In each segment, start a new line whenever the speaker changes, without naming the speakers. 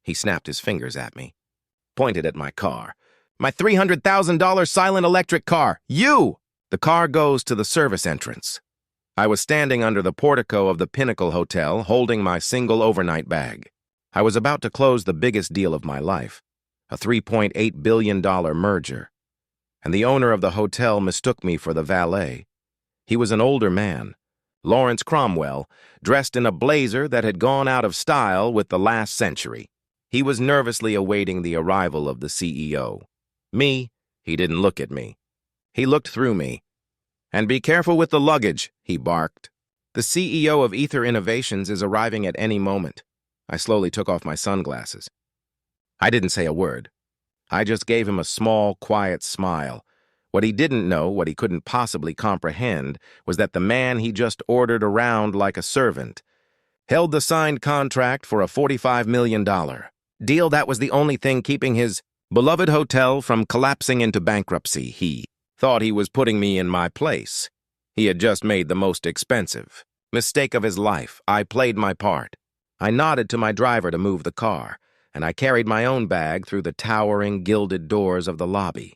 He snapped his fingers at me, pointed at my car. My $300,000 silent electric car. You! The car goes to the service entrance. I was standing under the portico of the Pinnacle Hotel, holding my single overnight bag. I was about to close the biggest deal of my life, a $3.8 billion merger. And the owner of the hotel mistook me for the valet. He was an older man, Lawrence Cromwell, dressed in a blazer that had gone out of style with the last century. He was nervously awaiting the arrival of the CEO. Me, he didn't look at me. He looked through me. "And be careful with the luggage," he barked. "The CEO of Ether Innovations is arriving at any moment." I slowly took off my sunglasses. I didn't say a word. I just gave him a small, quiet smile. What he didn't know, what he couldn't possibly comprehend, was that the man he just ordered around like a servant held the signed contract for a $45 million deal that was the only thing keeping his beloved hotel from collapsing into bankruptcy. He thought he was putting me in my place. He had just made the most expensive mistake of his life. I played my part. I nodded to my driver to move the car, and I carried my own bag through the towering, gilded doors of the lobby.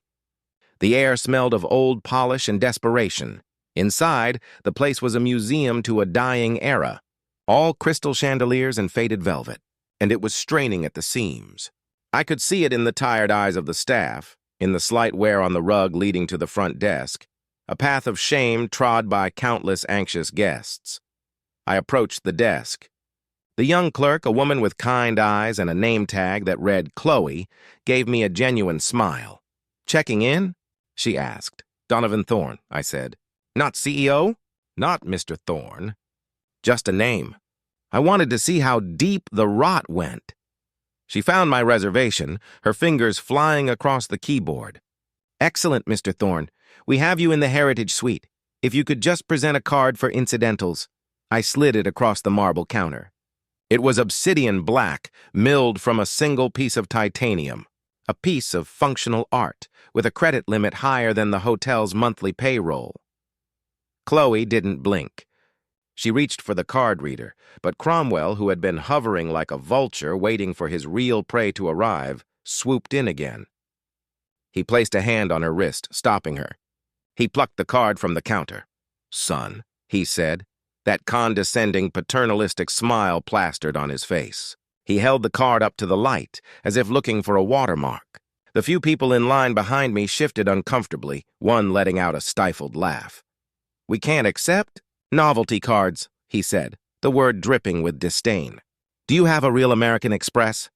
The air smelled of old polish and desperation. Inside, the place was a museum to a dying era, all crystal chandeliers and faded velvet, and it was straining at the seams. I could see it in the tired eyes of the staff, in the slight wear on the rug leading to the front desk, a path of shame trod by countless anxious guests. I approached the desk. The young clerk, a woman with kind eyes and a name tag that read Chloe, gave me a genuine smile. "Checking in?" she asked. "Donovan Thorne," I said. "Not CEO?" "Not Mr. Thorne. Just a name." I wanted to see how deep the rot went. She found my reservation, her fingers flying across the keyboard. "Excellent, Mr. Thorne. We have you in the Heritage Suite. If you could just present a card for incidentals." I slid it across the marble counter. It was obsidian black, milled from a single piece of titanium, a piece of functional art, with a credit limit higher than the hotel's monthly payroll. Chloe didn't blink. She reached for the card reader, but Cromwell, who had been hovering like a vulture waiting for his real prey to arrive, swooped in again. He placed a hand on her wrist, stopping her. He plucked the card from the counter. "Son," he said, that condescending, paternalistic smile plastered on his face. He held the card up to the light, as if looking for a watermark. The few people in line behind me shifted uncomfortably, one letting out a stifled laugh. "We can't accept novelty cards," he said, the word dripping with disdain. "Do you have a real American Express?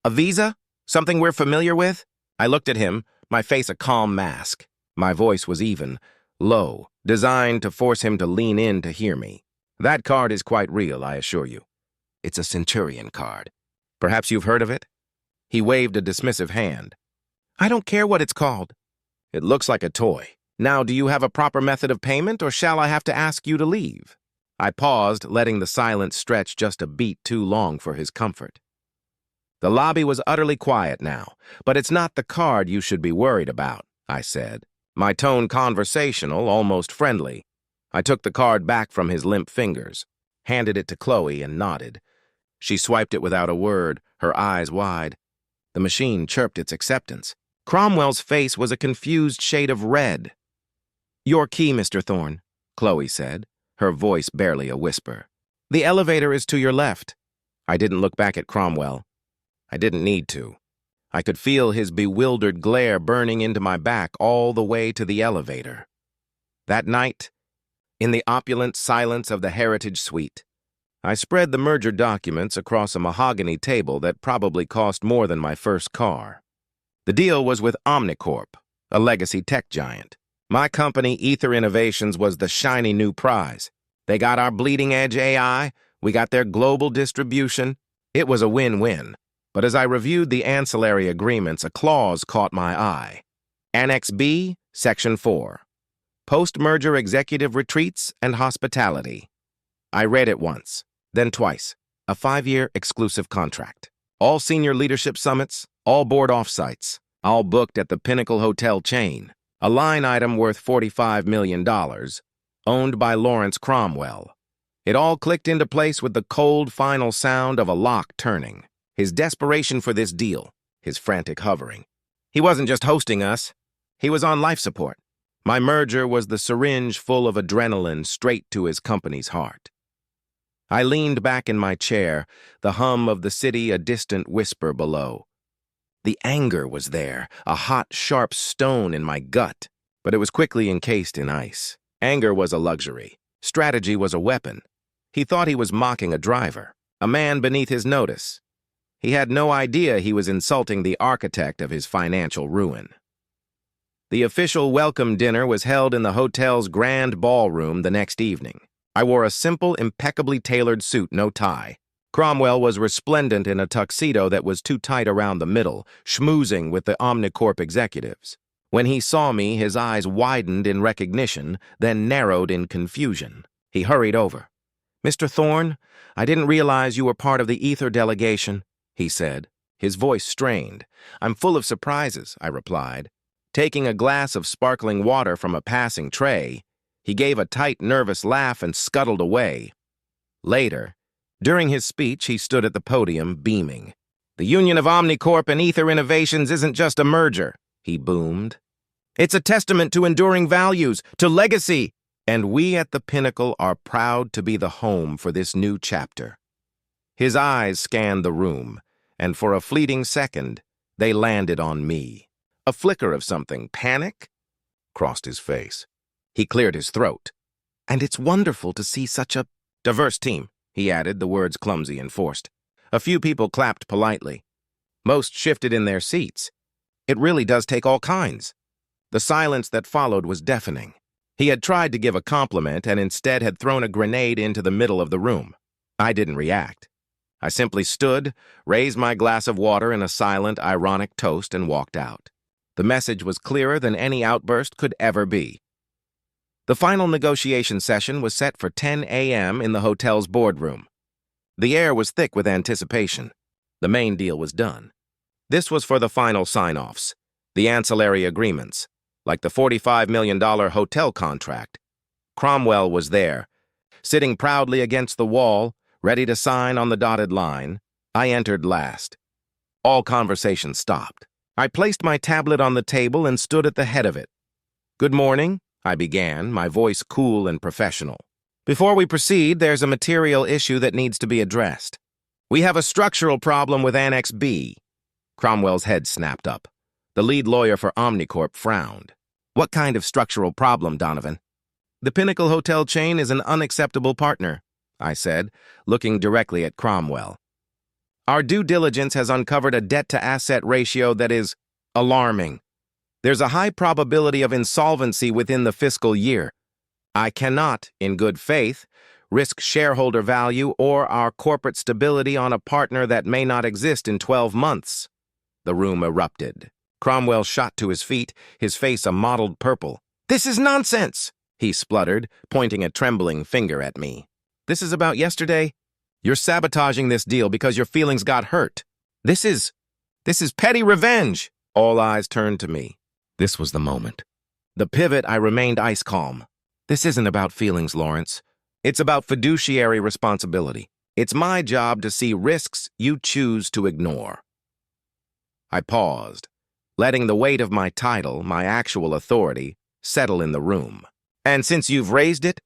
A Visa? Something we're familiar with?" I looked at him, my face a calm mask. My voice was even, low, designed to force him to lean in to hear me. "That card is quite real, I assure you. It's a Centurion card. Perhaps you've heard of it?" He waved a dismissive hand. "I don't care what it's called." "It looks like a toy. Now, do you have a proper method of payment, or shall I have to ask you to leave?" I paused, letting the silence stretch just a beat too long for his comfort. The lobby was utterly quiet now, but it's not the card you should be worried about, I said, my tone conversational, almost friendly. I took the card back from his limp fingers, handed it to Chloe, and nodded. She swiped it without a word, her eyes wide. The machine chirped its acceptance. Cromwell's face was a confused shade of red. "Your key, Mr. Thorne," Chloe said, her voice barely a whisper. "The elevator is to your left." I didn't look back at Cromwell. I didn't need to. I could feel his bewildered glare burning into my back all the way to the elevator. That night, in the opulent silence of the Heritage Suite, I spread the merger documents across a mahogany table that probably cost more than my first car. The deal was with Omnicorp, a legacy tech giant. My company, Ether Innovations, was the shiny new prize. They got our bleeding-edge AI, we got their global distribution. It was a win-win. But as I reviewed the ancillary agreements, a clause caught my eye. Annex B, Section 4. Post-merger executive retreats and hospitality. I read it once, then twice. A 5-year exclusive contract. All senior leadership summits, all board offsites, all booked at the Pinnacle Hotel chain. A line item worth $45 million, owned by Lawrence Cromwell. It all clicked into place with the cold final sound of a lock turning. his desperation for this deal, his frantic hovering. He wasn't just hosting us. He was on life support. My merger was the syringe full of adrenaline straight to his company's heart. I leaned back in my chair, the hum of the city a distant whisper below. The anger was there, a hot, sharp stone in my gut, but it was quickly encased in ice. Anger was a luxury. Strategy was a weapon. He thought he was mocking a driver, a man beneath his notice. He had no idea he was insulting the architect of his financial ruin. The official welcome dinner was held in the hotel's grand ballroom the next evening. I wore a simple, impeccably tailored suit, no tie. Cromwell was resplendent in a tuxedo that was too tight around the middle, schmoozing with the Omnicorp executives. When he saw me, his eyes widened in recognition, then narrowed in confusion. He hurried over. "Mr. Thorne, I didn't realize you were part of the Ether delegation," he said, his voice strained. "I'm full of surprises," I replied. Taking a glass of sparkling water from a passing tray, he gave a tight, nervous laugh and scuttled away. Later, during his speech, he stood at the podium, beaming. "The union of Omnicorp and Ether Innovations isn't just a merger," he boomed. "It's a testament to enduring values, to legacy, and we at the Pinnacle are proud to be the home for this new chapter." His eyes scanned the room, and for a fleeting second, they landed on me. A flicker of something, panic, crossed his face. He cleared his throat. "And it's wonderful to see such a diverse team," he added, the words clumsy and forced. A few people clapped politely. Most shifted in their seats. It really does take all kinds. The silence that followed was deafening. He had tried to give a compliment and instead had thrown a grenade into the middle of the room. I didn't react. I simply stood, raised my glass of water in a silent, ironic toast, and walked out. The message was clearer than any outburst could ever be. The final negotiation session was set for 10 a.m. in the hotel's boardroom. The air was thick with anticipation. The main deal was done. This was for the final sign-offs, the ancillary agreements, like the $45 million hotel contract. Cromwell was there, sitting proudly against the wall, ready to sign on the dotted line. I entered last. All conversation stopped. I placed my tablet on the table and stood at the head of it. "Good morning," I began, my voice cool and professional. "Before we proceed, there's a material issue that needs to be addressed. We have a structural problem with Annex B." Cromwell's head snapped up. The lead lawyer for Omnicorp frowned. "What kind of structural problem, Donovan?" "The Pinnacle Hotel chain is an unacceptable partner," I said, looking directly at Cromwell. "Our due diligence has uncovered a debt-to-asset ratio that is alarming. There's a high probability of insolvency within the fiscal year. I cannot, in good faith, risk shareholder value or our corporate stability on a partner that may not exist in 12 months. The room erupted. Cromwell shot to his feet, his face a mottled purple. "This is nonsense," he spluttered, pointing a trembling finger at me. "This is about yesterday? You're sabotaging this deal because your feelings got hurt. This is petty revenge." All eyes turned to me. This was the moment. The pivot, I remained ice calm. "This isn't about feelings, Lawrence. It's about fiduciary responsibility. It's my job to see risks you choose to ignore." I paused, letting the weight of my title, my actual authority, settle in the room. "And since you've raised it,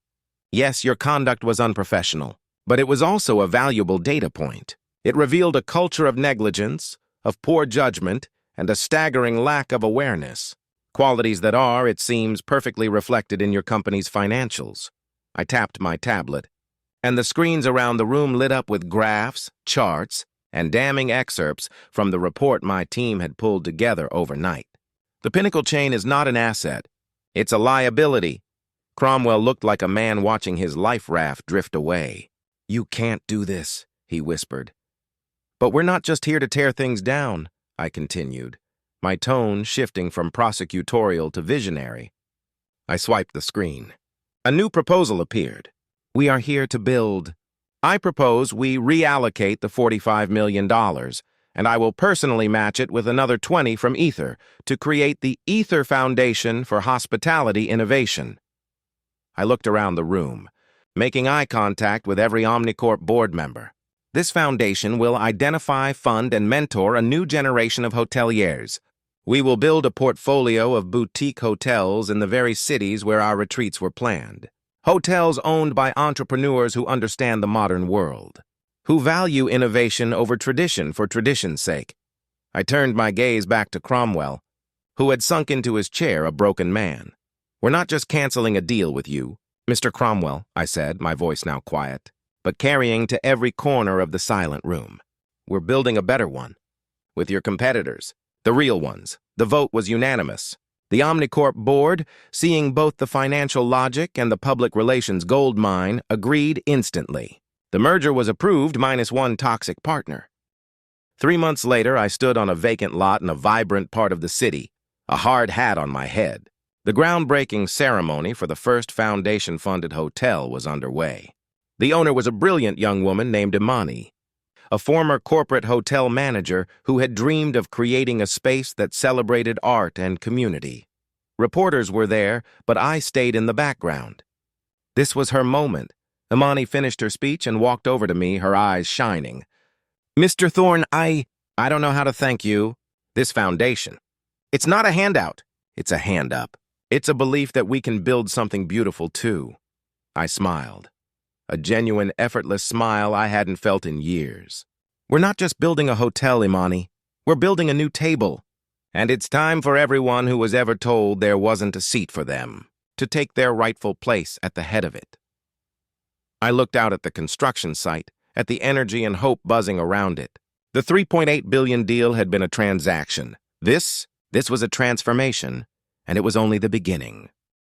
yes, your conduct was unprofessional. But it was also a valuable data point. It revealed a culture of negligence, of poor judgment, and a staggering lack of awareness. Qualities that are, it seems, perfectly reflected in your company's financials." I tapped my tablet, and the screens around the room lit up with graphs, charts, and damning excerpts from the report my team had pulled together overnight. "The Pinnacle chain is not an asset. It's a liability." Cromwell looked like a man watching his life raft drift away. "You can't do this," he whispered. "But we're not just here to tear things down," I continued, my tone shifting from prosecutorial to visionary. I swiped the screen. A new proposal appeared. "We are here to build. I propose we reallocate the $45 million, and I will personally match it with another 20 from Ether to create the Ether Foundation for Hospitality Innovation." I looked around the room, making eye contact with every Omnicorp board member. This foundation will identify, fund, and mentor a new generation of hoteliers. We will build a portfolio of boutique hotels in the very cities where our retreats were planned. Hotels owned by entrepreneurs who understand the modern world, who value innovation over tradition for tradition's sake. I turned my gaze back to Cromwell, who had sunk into his chair, a broken man. We're not just canceling a deal with you, Mr. Cromwell, I said, my voice now quiet, but carrying to every corner of the silent room. We're building a better one. With your competitors, the real ones. The vote was unanimous. The Omnicorp board, seeing both the financial logic and the public relations gold mine, agreed instantly. The merger was approved minus one toxic partner. 3 months later, I stood on a vacant lot in a vibrant part of the city, a hard hat on my head. The groundbreaking ceremony for the first foundation-funded hotel was underway. The owner was a brilliant young woman named Imani, a former corporate hotel manager who had dreamed of creating a space that celebrated art and community. Reporters were there, but I stayed in the background. This was her moment. Imani finished her speech and walked over to me, her eyes shining. Mr. Thorne, I don't know how to thank you. This foundation. It's not a handout. It's a hand up. It's a belief that we can build something beautiful, too. I smiled. A genuine, effortless smile I hadn't felt in years. We're not just building a hotel, Imani. We're building a new table. And it's time for everyone who was ever told there wasn't a seat for them to take their rightful place at the head of it. I looked out at the construction site, at the energy and hope buzzing around it. The $3.8 billion deal had been a transaction. This was a transformation, and it was only the beginning.